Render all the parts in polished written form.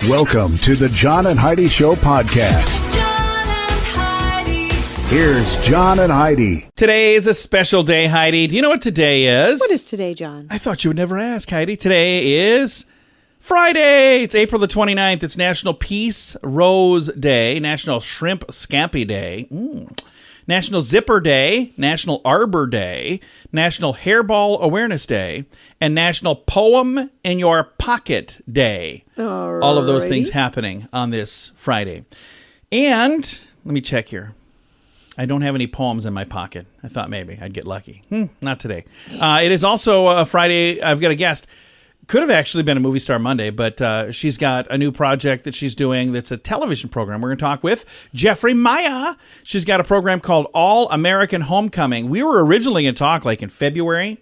Welcome to the John and Heidi Show podcast. John and Heidi. Here's John and Heidi. Today is a special day, Heidi. Do you know what today is? What is today, John? I thought you would never ask, Heidi. Today is Friday. It's April the 29th. It's National Peace Rose Day, National Shrimp Scampi Day, National Zipper Day, National Arbor Day, National Hairball Awareness Day, and National Poem in Your Pocket Day. All of those things happening on this Friday. And let me check here. I don't have any poems in my pocket. I thought maybe I'd get lucky. Not today. It is also a Friday. I've got a guest. Could have actually been a Movie Star Monday, but she's got a new project that she's doing that's a television program. We're going to talk with Geffri Maya. She's got a program called All American Homecoming. We were originally going to talk like in February,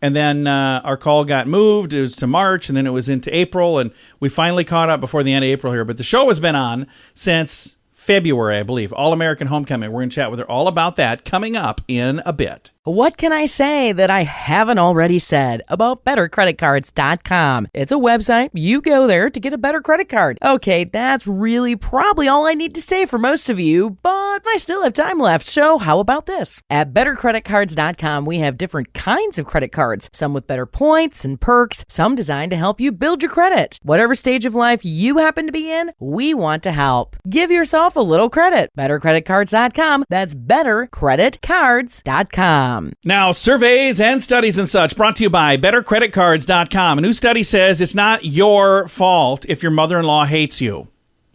and then our call got moved. It was to March, and then it was into April, and we finally caught up before the end of April here. But the show has been on since February, I believe. All American Homecoming. We're going to chat with her all about that coming up in a bit. What can I say that I haven't already said about BetterCreditCards.com? It's a website. You go there to get a better credit card. Okay, that's really probably all I need to say for most of you, but I still have time left, so how about this? At BetterCreditCards.com, we have different kinds of credit cards, some with better points and perks, some designed to help you build your credit. Whatever stage of life you happen to be in, we want to help. Give yourself a little credit. BetterCreditCards.com. That's BetterCreditCards.com. Now, surveys and studies and such brought to you by BetterCreditCards.com. A new study says it's not your fault if your mother-in-law hates you.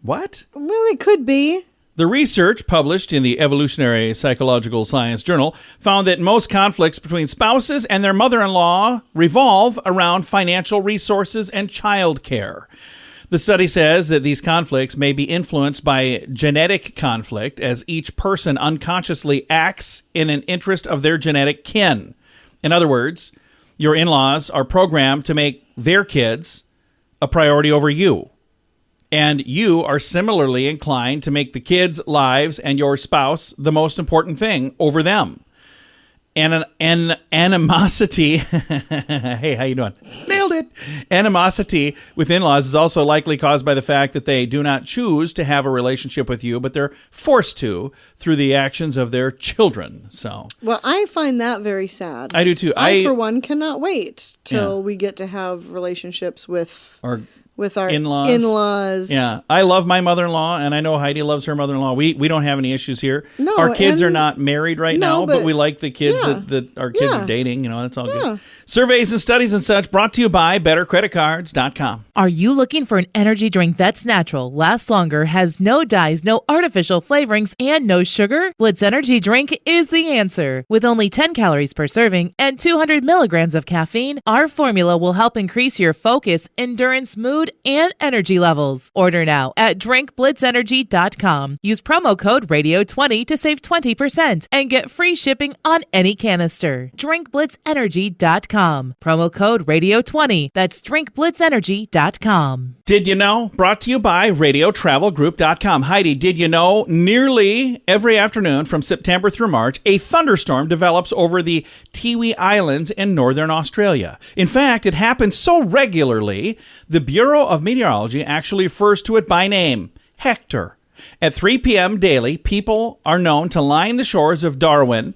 What? Well, it could be. The research published in the Evolutionary Psychological Science Journal found that most conflicts between spouses and their mother-in-law revolve around financial resources and child care. The study says that these conflicts may be influenced by genetic conflict as each person unconsciously acts in an interest of their genetic kin. In other words, your in-laws are programmed to make their kids a priority over you. And you are similarly inclined to make the kids' lives and your spouse the most important thing over them. And an animosity, hey, how you doing? Nailed it. Animosity with in-laws is also likely caused by the fact that they do not choose to have a relationship with you, but they're forced to through the actions of their children. So, Well, I find that very sad. I do too. I for one, cannot wait till we get to have relationships with our in-laws. Yeah, I love my mother-in-law, and I know Heidi loves her mother-in-law. We don't have any issues here. No, our kids are not married right now, but we like the kids that our kids are dating. You know, that's all good. Surveys and studies and such brought to you by BetterCreditCards.com. Are you looking for an energy drink that's natural, lasts longer, has no dyes, no artificial flavorings, and no sugar? Blitz Energy Drink is the answer. With only 10 calories per serving and 200 milligrams of caffeine, our formula will help increase your focus, endurance, mood, and energy levels. Order now at drinkblitzenergy.com. Use promo code radio20 to save 20% and get free shipping on any canister. drinkblitzenergy.com. Promo code radio20. That's drinkblitzenergy.com. Did you know? Brought to you by radiotravelgroup.com. Heidi, did you know nearly every afternoon from September through March, a thunderstorm develops over the Tiwi Islands in northern Australia? In fact, it happens so regularly, the Bureau of Meteorology actually refers to it by name, Hector. At 3 p.m. daily, people are known to line the shores of Darwin,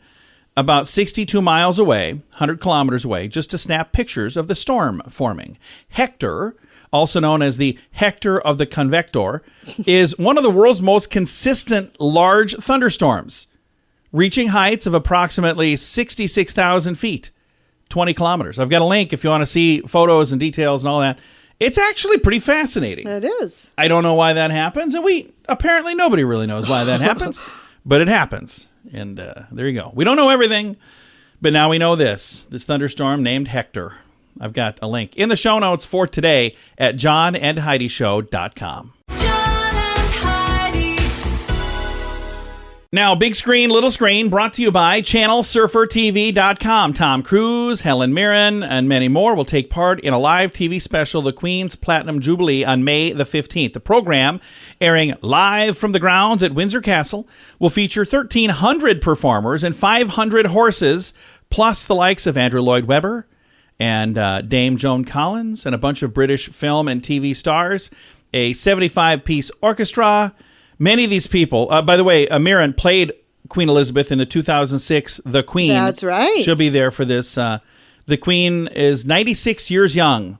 about 62 miles away, 100 kilometers away, just to snap pictures of the storm forming. Hector, also known as the Hector of the Convector, is one of the world's most consistent large thunderstorms, reaching heights of approximately 66,000 feet, 20 kilometers. I've got a link if you want to see photos and details and all that. It's actually pretty fascinating. It is. I don't know why that happens, and apparently nobody really knows why that happens, but it happens. And there you go. We don't know everything, but now we know this thunderstorm named Hector. I've got a link in the show notes for today at johnandheidishow.com. Now, big screen, little screen, brought to you by ChannelSurferTV.com. Tom Cruise, Helen Mirren, and many more will take part in a live TV special, The Queen's Platinum Jubilee, on May the 15th. The program, airing live from the grounds at Windsor Castle, will feature 1,300 performers and 500 horses, plus the likes of Andrew Lloyd Webber and Dame Joan Collins and a bunch of British film and TV stars. a 75-piece orchestra. Many of these people, by the way, Mirren played Queen Elizabeth in the 2006 The Queen. That's right. She'll be there for this. The Queen is 96 years young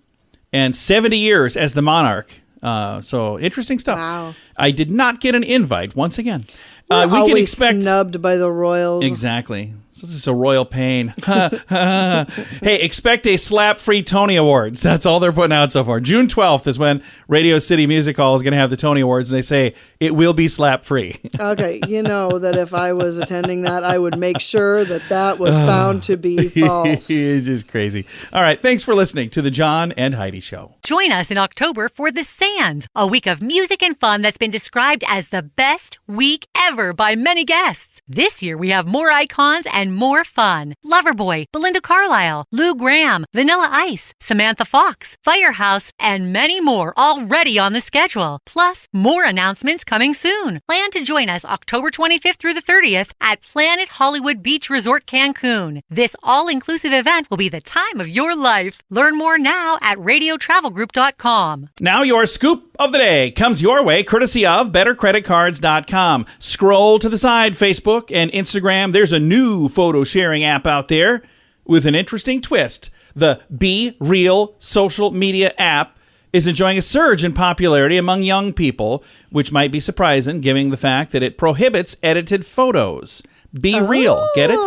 and 70 years as the monarch. So interesting stuff. Wow. I did not get an invite once again. We're we always can expect snubbed by the royals. Exactly. This is a royal pain. Hey, expect a slap-free Tony Awards. That's all they're putting out so far. June 12th is when Radio City Music Hall is going to have the Tony Awards, and they say it will be slap-free. Okay, you know that if I was attending that, I would make sure that was found to be false. It's just crazy. All right, thanks for listening to the John and Heidi Show. Join us in October for The Sands, a week of music and fun that's been described as the best week ever by many guests. This year we have more icons and more fun. Loverboy, Belinda Carlisle, Lou Gramm, Vanilla Ice, Samantha Fox, Firehouse, and many more already on the schedule. Plus, more announcements coming soon. Plan to join us October 25th through the 30th at Planet Hollywood Beach Resort Cancun. This all-inclusive event will be the time of your life. Learn more now at radiotravelgroup.com. Now your scoop of the day comes your way courtesy of bettercreditcards.com. Scroll to the side, Facebook and Instagram. There's a new photo sharing app out there with an interesting twist. The Be Real social media app is enjoying a surge in popularity among young people, which might be surprising given the fact that it prohibits edited photos. Be Real, get it?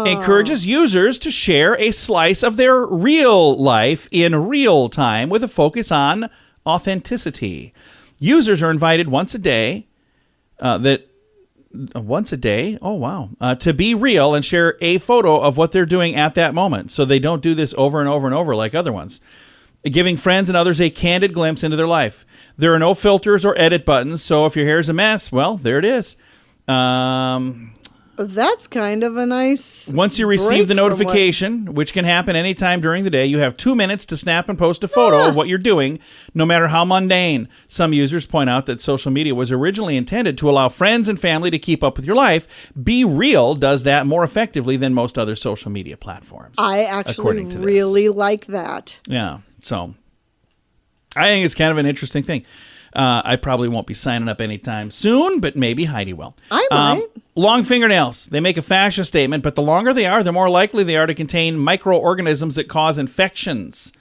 Encourages users to share a slice of their real life in real time with a focus on authenticity. Users are invited once a day to be real and share a photo of what they're doing at that moment. So they don't do this over and over and over like other ones. Giving friends and others a candid glimpse into their life. There are no filters or edit buttons, so if your hair's a mess, well, there it is. That's kind of a nice Once you receive the notification, which can happen anytime during the day, you have 2 minutes to snap and post a photo of what you're doing, no matter how mundane. Some users point out that social media was originally intended to allow friends and family to keep up with your life. Be Real does that more effectively than most other social media platforms. I actually really like that. Yeah, so I think it's kind of an interesting thing. I probably won't be signing up anytime soon, but maybe Heidi will. I might. Long fingernails. They make a fashion statement, but the longer they are, the more likely they are to contain microorganisms that cause infections.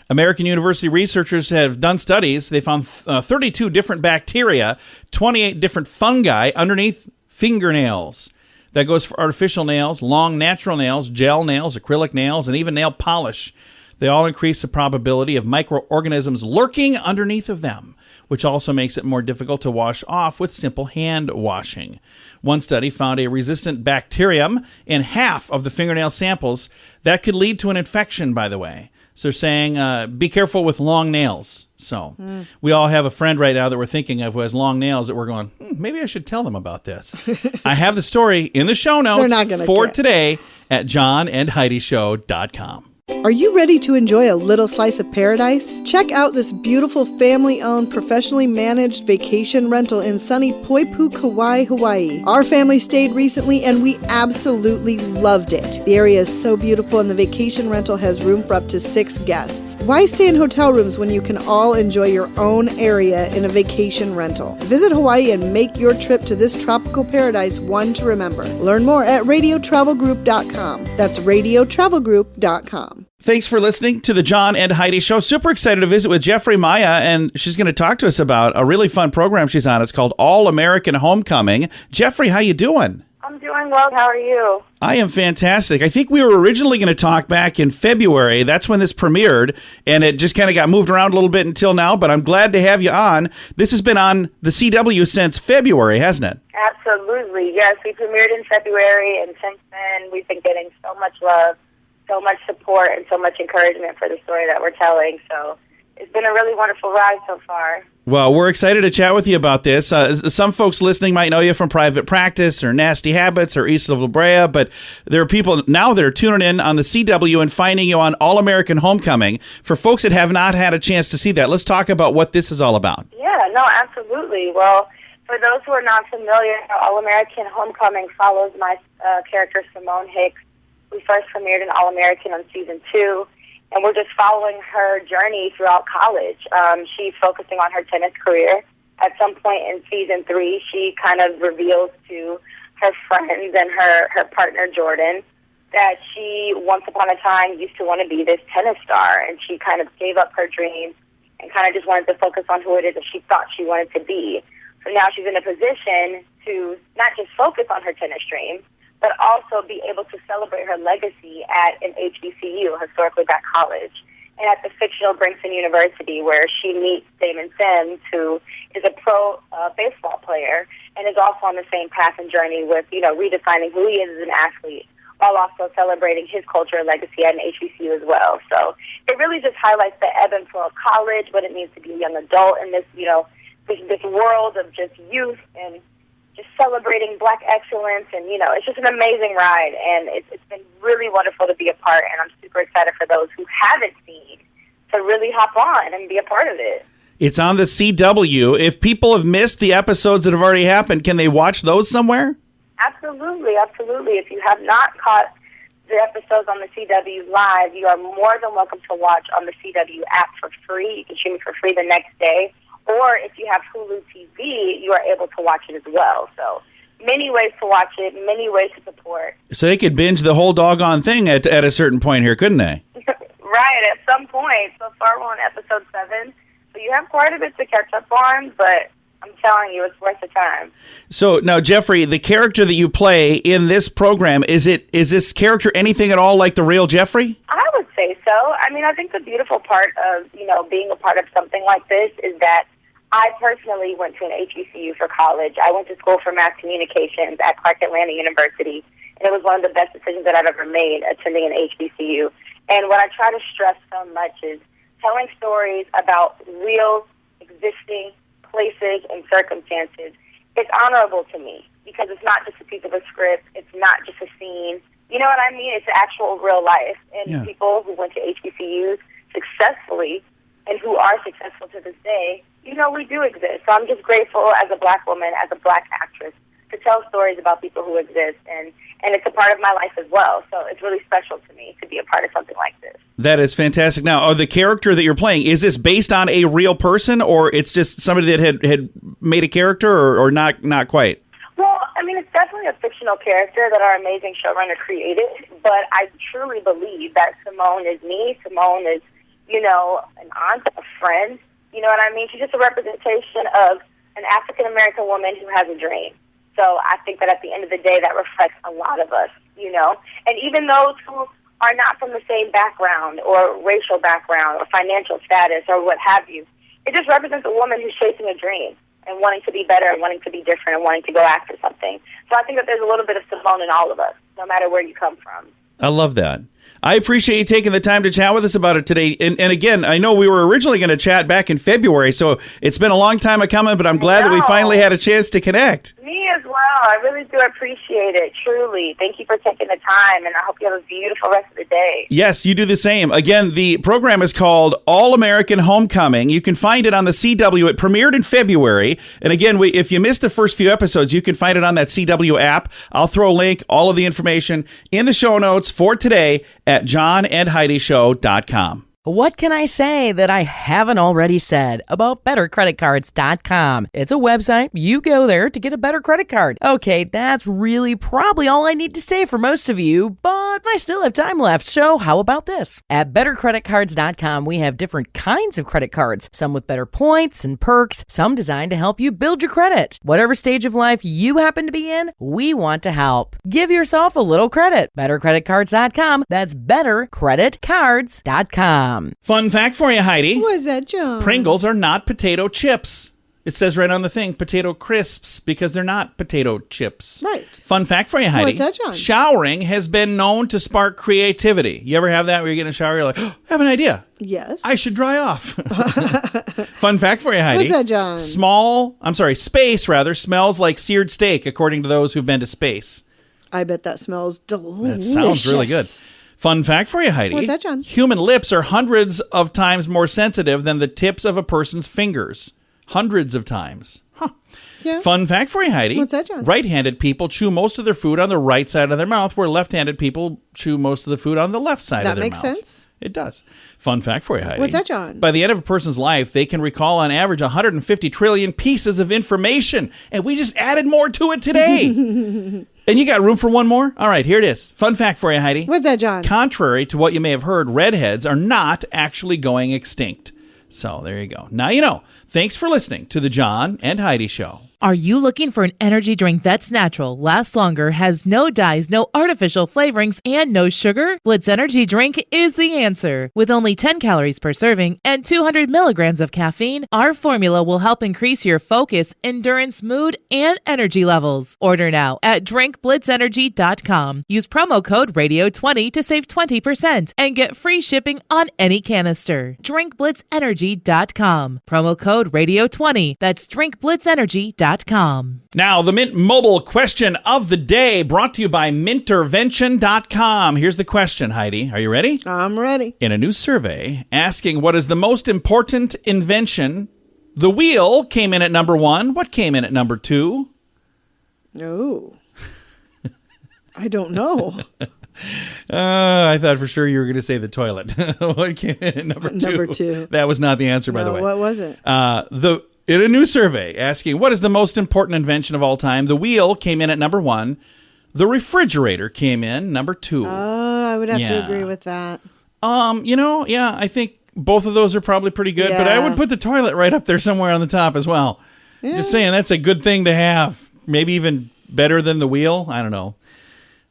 American University researchers have done studies. They found 32 different bacteria, 28 different fungi underneath fingernails. That goes for artificial nails, long natural nails, gel nails, acrylic nails, and even nail polish. They all increase the probability of microorganisms lurking underneath of them, which also makes it more difficult to wash off with simple hand washing. One study found a resistant bacterium in half of the fingernail samples. That could lead to an infection, by the way. So they're saying, be careful with long nails. So we all have a friend right now that we're thinking of who has long nails that we're going, maybe I should tell them about this. I have the story in the show notes for today at johnandheidishow.com. Are you ready to enjoy a little slice of paradise? Check out this beautiful family-owned, professionally managed vacation rental in sunny Poipu, Kauai, Hawaii. Our family stayed recently and we absolutely loved it. The area is so beautiful and the vacation rental has room for up to 6 guests. Why stay in hotel rooms when you can all enjoy your own area in a vacation rental? Visit Hawaii and make your trip to this tropical paradise one to remember. Learn more at radiotravelgroup.com. That's radiotravelgroup.com. Thanks for listening to the John and Heidi Show. Super excited to visit with Geffri Maya, and she's going to talk to us about a really fun program she's on. It's called All American Homecoming. Geffri, how you doing? I'm doing well. How are you? I am fantastic. I think we were originally going to talk back in February. That's when this premiered, and it just kind of got moved around a little bit until now, but I'm glad to have you on. This has been on the CW since February, hasn't it? Absolutely. Yes, we premiered in February, and since then we've been getting so much love, so much support, and so much encouragement for the story that we're telling. So it's been a really wonderful ride so far. Well, we're excited to chat with you about this. Some folks listening might know you from Private Practice or Nasty Habits or East of La Brea, but there are people now that are tuning in on the CW and finding you on All American Homecoming. For folks that have not had a chance to see that, let's talk about what this is all about. Yeah, no, absolutely. Well, for those who are not familiar, All American Homecoming follows my character, Simone Hicks. We first premiered in All American on season 2, and we're just following her journey throughout college. She's focusing on her tennis career. At some point in season 3, she kind of reveals to her friends and her partner, Jordan, that she, once upon a time, used to want to be this tennis star, and she kind of gave up her dreams and kind of just wanted to focus on who it is that she thought she wanted to be. So now she's in a position to not just focus on her tennis dream, but also be able to celebrate her legacy at an HBCU, historically black college, and at the fictional Brigham University, where she meets Damon Sims, who is a pro baseball player and is also on the same path and journey with, redefining who he is as an athlete, while also celebrating his culture and legacy at an HBCU as well. So it really just highlights the ebb and flow of college, what it means to be a young adult in this, this world of just youth and just celebrating black excellence. And, it's just an amazing ride. And it's been really wonderful to be a part. And I'm super excited for those who haven't seen to really hop on and be a part of it. It's on the CW. If people have missed the episodes that have already happened, can they watch those somewhere? Absolutely, absolutely. If you have not caught the episodes on the CW Live, you are more than welcome to watch on the CW app for free. You can stream it for free the next day. Or if you have Hulu TV, you are able to watch it as well. So many ways to watch it, many ways to support. So they could binge the whole doggone thing at a certain point here, couldn't they? Right, at some point. So far, we're on episode 7. So you have quite a bit to catch up on, but I'm telling you, it's worth the time. So now, Geffri, the character that you play in this program, is this character anything at all like the real Geffri? I would say so. I mean, I think the beautiful part of, being a part of something like this is that I personally went to an HBCU for college. I went to school for mass communications at Clark Atlanta University, and it was one of the best decisions that I've ever made, attending an HBCU. And what I try to stress so much is telling stories about real, existing places and circumstances. It's honorable to me because it's not just a piece of a script. It's not just a scene. You know what I mean? It's actual real life. And people who went to HBCUs successfully and who are successful to this day, we do exist. So I'm just grateful as a black woman, as a black actress, to tell stories about people who exist. And it's a part of my life as well. So it's really special to me to be a part of something like this. That is fantastic. Now, the character that you're playing, is this based on a real person, or it's just somebody that had made a character, or not quite? Well, I mean, it's definitely a fictional character that our amazing showrunner created, but I truly believe that Simone is me. Simone is, an aunt, a friend. You know what I mean? She's just a representation of an African-American woman who has a dream. So I think that at the end of the day, that reflects a lot of us, And even those who are not from the same background or racial background or financial status or what have you, it just represents a woman who's chasing a dream and wanting to be better and wanting to be different and wanting to go after something. So I think that there's a little bit of Simone in all of us, no matter where you come from. I love that. I appreciate you taking the time to chat with us about it today. And again, I know we were originally going to chat back in February, so it's been a long time coming, but I'm glad that we finally had a chance to connect. Me as well. I really do appreciate it, truly. Thank you for taking the time, and I hope you have a beautiful rest of the day. Yes, you do the same. Again, the program is called All American Homecoming. You can find it on the CW. It premiered in February. And again, if you missed the first few episodes, you can find it on that CW app. I'll throw a link, all of the information in the show notes for today at johnandheidishow.com. What can I say that I haven't already said about bettercreditcards.com? It's a website. You go there to get a better credit card. Okay, that's really probably all I need to say for most of you, but I still have time left, so how about this? At bettercreditcards.com, we have different kinds of credit cards, some with better points and perks, some designed to help you build your credit. Whatever stage of life you happen to be in, we want to help. Give yourself a little credit. Bettercreditcards.com. That's bettercreditcards.com. Fun fact for you, Heidi. What is that, John? Pringles are not potato chips. It says right on the thing, potato crisps, because they're not potato chips. Right. Fun fact for you, Heidi. What's that, John? Showering has been known to spark creativity. You ever have that where you get in a shower, you're like, oh, I have an idea. Yes. I should dry off. Fun fact for you, Heidi. What's that, John? Space smells like seared steak, according to those who've been to space. I bet that smells delicious. That sounds really good. Fun fact for you, Heidi. What's that, John? Human lips are hundreds of times more sensitive than the tips of a person's fingers. Hundreds of times. Huh. Yeah. Fun fact for you, Heidi. What's that, John? Right-handed people chew most of their food on the right side of their mouth, where left-handed people chew most of the food on the left side of their mouth. That makes sense. It does. Fun fact for you, Heidi. What's that, John? By the end of a person's life, they can recall on average 150 trillion pieces of information. And we just added more to it today. And you got room for one more? All right, here it is. Fun fact for you, Heidi. What's that, John? Contrary to what you may have heard, redheads are not actually going extinct. So there you go. Now you know. Thanks for listening to the John and Heidi Show. Are you looking for an energy drink that's natural, lasts longer, has no dyes, no artificial flavorings, and no sugar? Blitz Energy Drink is the answer. With only 10 calories per serving and 200 milligrams of caffeine, our formula will help increase your focus, endurance, mood, and energy levels. Order now at drinkblitzenergy.com. Use promo code RADIO20 to save 20% and get free shipping on any canister. drinkblitzenergy.com. Promo code RADIO20. That's drinkblitzenergy.com. Now, the Mint Mobile question of the day brought to you by Mintervention.com. Here's the question, Heidi. Are you ready? I'm ready. In a new survey asking what is the most important invention, the wheel came in at number 1. What came in at number 2? No. I don't know. I thought for sure you were going to say the toilet. What came in at number 2? Number 2. That was not the answer, by the way. What was it? In a new survey asking what is the most important invention of all time, the wheel came in at number 1. The refrigerator came in number 2. I would have to agree with that. I think both of those are probably pretty good, but I would put the toilet right up there somewhere on the top as well. Yeah. Just saying, that's a good thing to have. Maybe even better than the wheel. I don't know.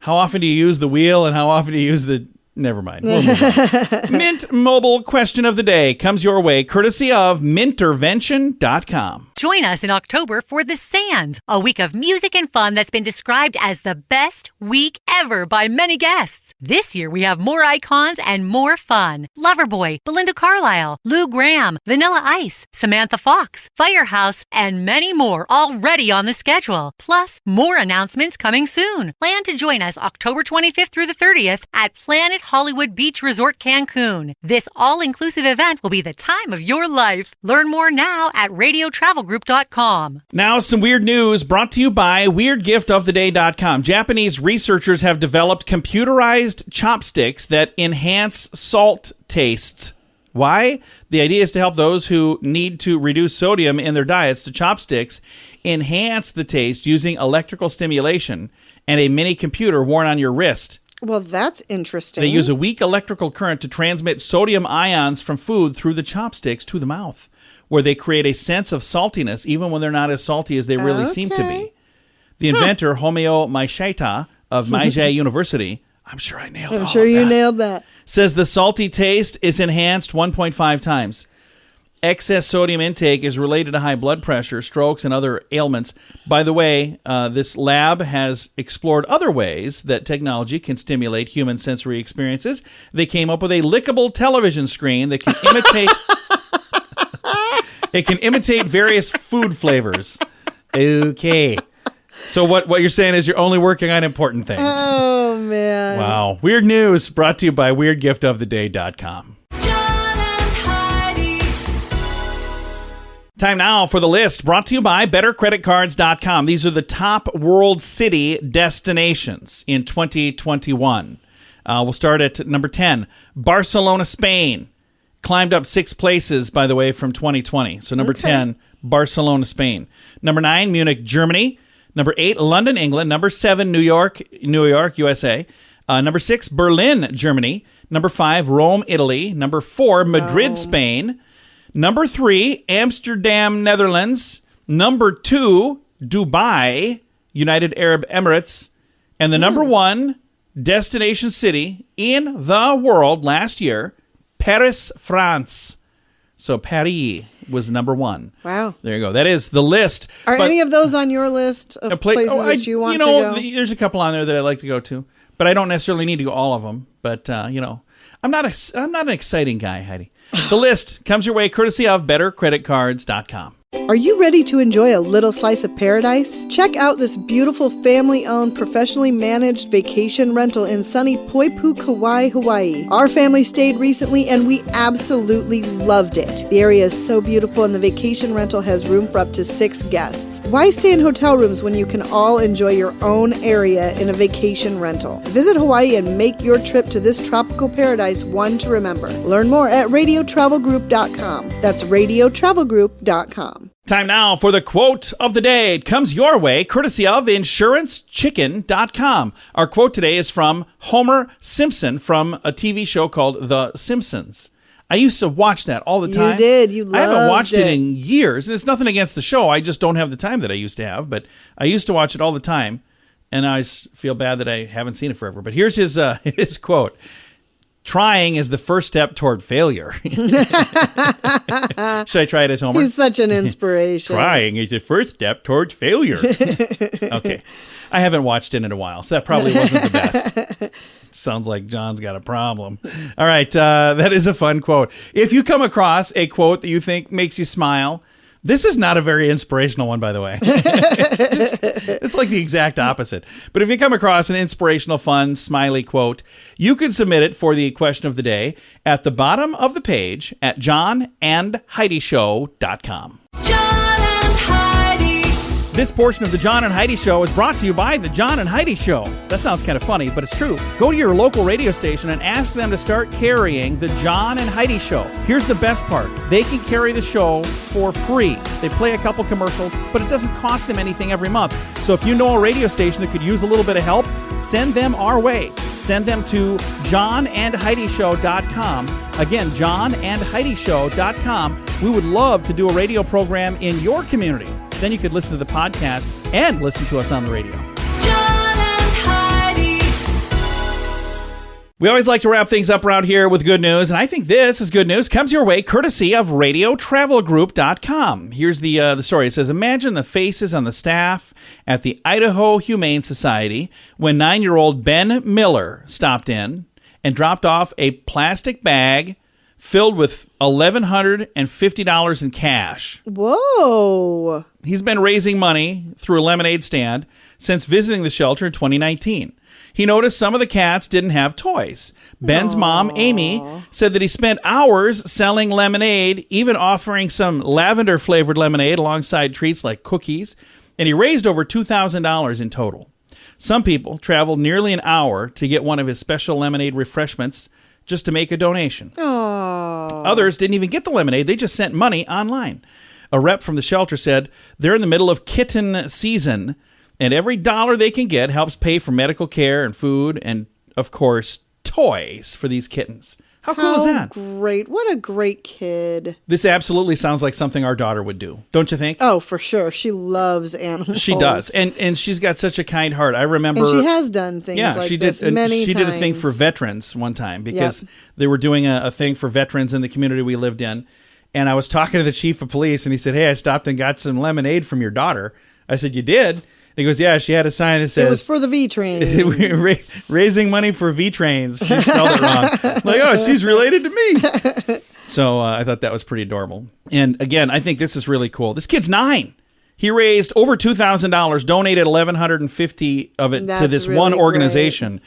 How often do you use the wheel and how often do you use the... Never mind. We'll move on. Mint Mobile question of the day comes your way courtesy of Mintervention.com. Join us in October for The Sands, a week of music and fun that's been described as the best week ever by many guests. This year we have more icons and more fun. Loverboy, Belinda Carlisle, Lou Gramm, Vanilla Ice, Samantha Fox, Firehouse, and many more already on the schedule. Plus, more announcements coming soon. Plan to join us October 25th through the 30th at Planet Hollywood Beach Resort Cancun. This all-inclusive event will be the time of your life. Learn more now at radiotravelgroup.com. Now, some weird news brought to you by WeirdGiftOfTheDay.com. Japanese researchers have developed computerized chopsticks that enhance salt taste. Why? The idea is to help those who need to reduce sodium in their diets. The chopsticks enhance the taste using electrical stimulation and a mini computer worn on your wrist. Well, that's interesting. They use a weak electrical current to transmit sodium ions from food through the chopsticks to the mouth, where they create a sense of saltiness even when they're not as salty as they really seem to be. The inventor, Homeo Maishita of Meiji University, I'm sure I nailed that, says the salty taste is enhanced 1.5 times. Excess sodium intake is related to high blood pressure, strokes, and other ailments. By the way, this lab has explored other ways that technology can stimulate human sensory experiences. They came up with a lickable television screen that can imitate it can imitate various food flavors. Okay. So what you're saying is you're only working on important things. Oh, man. Wow. Weird news brought to you by WeirdGiftOfTheDay.com. Time now for the list brought to you by BetterCreditCards.com. These are the top world city destinations in 2021. We'll start at number 10, Barcelona, Spain. Climbed up 6 places, by the way, from 2020. So number 10, Barcelona, Spain. Number 9, Munich, Germany. Number 8, London, England. Number 7, New York, USA. Number 6, Berlin, Germany. Number 5, Rome, Italy. Number 4, Madrid, Spain. Number 3, Amsterdam, Netherlands. Number 2, Dubai, United Arab Emirates. And the number 1 destination city in the world last year, Paris, France. So Paris was number 1. Wow. There you go. That is the list. Are any of those on your list of places that you want to go? There's a couple on there that I'd like to go to, but I don't necessarily need to go all of them. But, I'm not an exciting guy, Heidi. The list comes your way courtesy of BetterCreditCards.com. Are you ready to enjoy a little slice of paradise? Check out this beautiful family-owned, professionally managed vacation rental in sunny Poipu, Kauai, Hawaii. Our family stayed recently and we absolutely loved it. The area is so beautiful and the vacation rental has room for up to 6 guests. Why stay in hotel rooms when you can all enjoy your own area in a vacation rental? Visit Hawaii and make your trip to this tropical paradise one to remember. Learn more at radiotravelgroup.com. That's radiotravelgroup.com. Time now for the quote of the day. It comes your way courtesy of InsuranceChicken.com. Our quote today is from Homer Simpson from a TV show called The Simpsons. I used to watch that all the time. You did. You loved it. I haven't watched it in years. And it's nothing against the show. I just don't have the time that I used to have. But I used to watch it all the time. And I feel bad that I haven't seen it forever. But here's his quote. Trying is the first step toward failure. Should I try it as Homer? He's such an inspiration. Trying is the first step towards failure. Okay. I haven't watched it in a while, so that probably wasn't the best. Sounds like John's got a problem. All right. That is a fun quote. If you come across a quote that you think makes you smile, this is not a very inspirational one, by the way. It's like the exact opposite. But if you come across an inspirational, fun, smiley quote, you can submit it for the question of the day at the bottom of the page at johnandheidishow.com. John and Heidi. This portion of the John and Heidi Show is brought to you by the John and Heidi Show. That sounds kind of funny, but it's true. Go to your local radio station and ask them to start carrying the John and Heidi Show. Here's the best part. They can carry the show for free. They play a couple commercials, but it doesn't cost them anything every month. So if you know a radio station that could use a little bit of help, send them our way. Send them to johnandheidishow.com. Again, johnandheidishow.com. We would love to do a radio program in your community. Then you could listen to the podcast and listen to us on the radio. John and Heidi. We always like to wrap things up around here with good news, and I think this is good news. Comes your way courtesy of radiotravelgroup.com. Here's the story. It says, imagine the faces on the staff at the Idaho Humane Society when 9-year-old Ben Miller stopped in and dropped off a plastic bag filled with $1,150 in cash. Whoa. He's been raising money through a lemonade stand since visiting the shelter in 2019. He noticed some of the cats didn't have toys. Ben's mom, Amy, said that he spent hours selling lemonade, even offering some lavender-flavored lemonade alongside treats like cookies, and he raised over $2,000 in total. Some people traveled nearly an hour to get one of his special lemonade refreshments just to make a donation. Others didn't even get the lemonade. They just sent money online. A rep from the shelter said they're in the middle of kitten season, and every dollar they can get helps pay for medical care and food and, of course, toys for these kittens. How cool is that? Great. What a great kid. This absolutely sounds like something our daughter would do, don't you think? Oh, for sure. She loves animals. She does. And she's got such a kind heart. I remember... And she has done things like this many She times. did a thing for veterans one time because they were doing a thing for veterans in the community we lived in. And I was talking to the chief of police, and he said, hey, I stopped and got some lemonade from your daughter. I said, you did? And he goes, yeah, she had a sign that says... It was for the V-Train. Raising money for V-Trains. She spelled it wrong. Like, oh, she's related to me. So I thought that was pretty adorable. And again, I think this is really cool. This kid's 9. He raised over $2,000, donated $1,150 of it to this really one organization. great.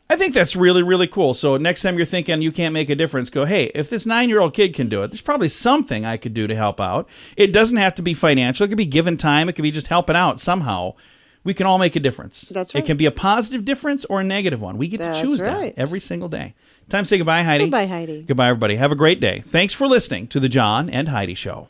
I think that's really, really cool. So next time you're thinking you can't make a difference, go, hey, if this 9-year-old kid can do it, there's probably something I could do to help out. It doesn't have to be financial. It could be given time. It could be just helping out somehow. We can all make a difference. That's right. It can be a positive difference or a negative one. We get to choose that every single day. Time to say goodbye, Heidi. Goodbye, Heidi. Goodbye, everybody. Have a great day. Thanks for listening to The John and Heidi Show.